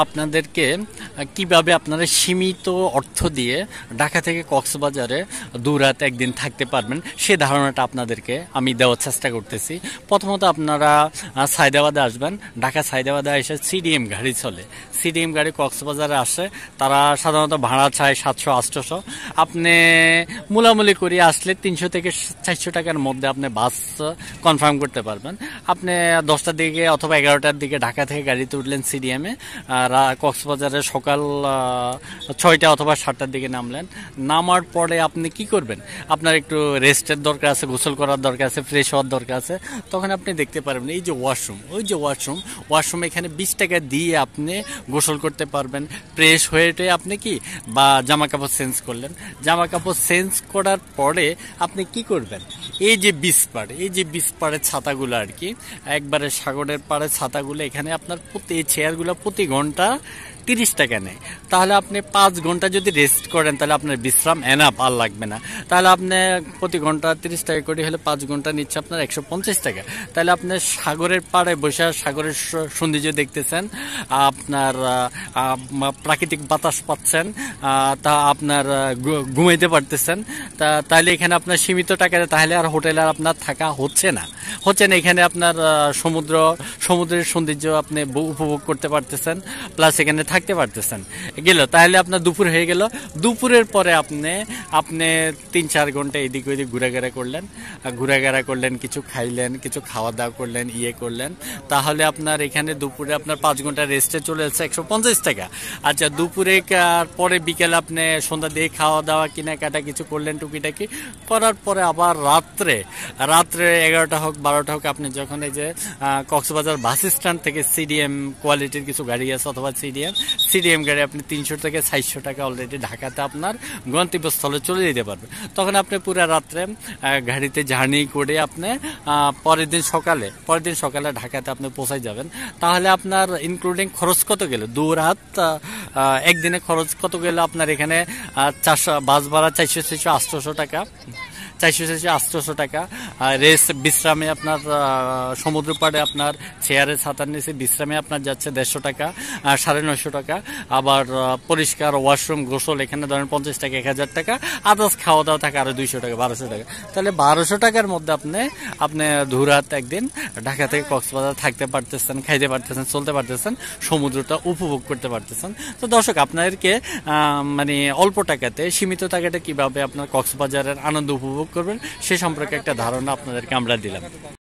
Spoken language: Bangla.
আপনাদেরকে কিভাবে আপনারা সীমিত অর্থ দিয়ে ঢাকা থেকে কক্সবাজারে 2 রাত একদিন থাকতে পারবেন সে ধারণাটা আপনাদেরকে আমি দেওয়ার চেষ্টা করতেছি। প্রথমত আপনারা সায়দাবাদে আসবেন। ঢাকা সায়দাবাদে এসে সিডিএম গাড়ি চলে, সিডিএম গাড়ি কক্সবাজারে আসে। তারা সাধারণত ভাড়া চায় 700-800। আপনি মূলামূলি করে আসলে 300 থেকে 400 টাকার মধ্যে আপনি বাস কনফার্ম করতে পারবেন। আপনি 10টার দিকে অথবা 11টার দিকে ঢাকা থেকে গাড়িতে উঠলেন সিডিএমে, কক্সবাজারে সকাল 6টা অথবা 7টার দিকে নামলেন। নামার পরে আপনি কি করবেন? আপনার একটু রেস্টের দরকার আছে, গোসল করার দরকার আছে, ফ্রেশ হওয়ার দরকার আছে। তখন আপনি দেখতে পারবেন এই যে ওয়াশরুম, ওই যে ওয়াশরুম এখানে 20 টাকা দিয়ে আপনি গোসল করতে পারবেন। ফ্রেশ হয়ে আপনি কি বা জামা কাপড় চেঞ্জ করলেন, জামা কাপড় চেঞ্জ করার পরে আপনি কি করবেন? এই যে বিচ পাড়ের ছাতাগুলো আর কি, একবারে সাগরের পাড়ের ছাতাগুলো, এখানে আপনার প্রতি চেয়ারগুলো প্রতি ঘন্টা 30 টাকা নেয়। তাহলে আপনি 5 ঘন্টা যদি রেস্ট করেন তাহলে আপনার বিশ্রাম এনাফ, আর লাগবে না। তাহলে আপনি প্রতি ঘন্টা 30 টাকা করে হলে 5 ঘন্টা নিচ্ছে আপনার 150 টাকা। তাহলে আপনি সাগরের পাড়ে বসে সাগরের সৌন্দর্য দেখতেছেন, আপনার প্রাকৃতিক বাতাস পাচ্ছেন, তা আপনার ঘুমাইতে পারতেছেন। তাহলে এখানে আপনার সীমিত টাকায় তাহলে আর হোটেলে আর আপনার থাকা হচ্ছে না। এখানে আপনার সমুদ্রের সৌন্দর্য আপনি উপভোগ করতে পারতেছেন, প্লাস এখানে থাকতে পারতেছেন। তাহলে আপনার দুপুর হয়ে গেল। দুপুরের পরে আপনি 3-4 ঘন্টা এদিক ওইদিক ঘোরাঘেরা করলেন, কিছু খাইলেন, কিছু খাওয়া দাওয়া করলেন, করলেন। তাহলে আপনার এখানে দুপুরে আপনার 5 ঘন্টা রেস্টে চলে যাচ্ছে 150 টাকা। আচ্ছা, দুপুরে পরে বিকেলে আপনি সন্ধ্যা দিয়ে খাওয়া দাওয়া কেনাকাটা কিছু করলেন টুকিটাকি করার পরে আবার রাত্রে 11টা হোক 12টা হোক, আপনি যখন এই যে কক্সবাজার বাস স্ট্যান্ড থেকে সিডিএম কোয়ালিটির কিছু গাড়ি আছে অথবা সিডিএম গাড়ি আপনি 300 থেকে 400 টাকা অলরেডি ঢাকাতে আপনার গন্তব্যস্থলে চলে যেতে পারবেন। তখন আপনি পুরো রাত্রে গাড়িতে জার্নি করে আপনি পরের দিন সকালে ঢাকাতে আপনি পৌঁছাই যাবেন। তাহলে আপনার ইনক্লুডিং খরচ কত গেল? 2 রাত একদিনে খরচ কত গেল আপনার? এখানে 400 বাস ভাড়া 400-800 টাকা, 400-800 টাকা। রেস্ট বিশ্রামে আপনার সমুদ্র পাড়ে আপনার চেয়ারে ছাতার নিচে বিশ্রামে আপনার যাচ্ছে 150 টাকা, 950 টাকা। আবার পরিষ্কার ওয়াশরুম, গোসল এখানে ধরেন 50 টাকা, 1000 টাকা। আদার্স খাওয়া দাওয়া থাকে আরো 200 টাকা, 1200 টাকা। তাহলে 1200 টাকার মধ্যে আপনি 2 রাত একদিন ঢাকা থেকে কক্সবাজার থাকতে পারতেছেন, খাইতে পারতেছেন, চলতে পারতেছেন, সমুদ্রটা উপভোগ করতে পারতেছেন। তো দর্শক, আপনাদেরকে মানে অল্প টাকাতে, সীমিত টাকাতে কিভাবে আপনার কক্সবাজারের আনন্দ উপভোগ করবেন সে সম্পর্কে একটা ধারণা আপনাদেরকে আমরা দিলাম।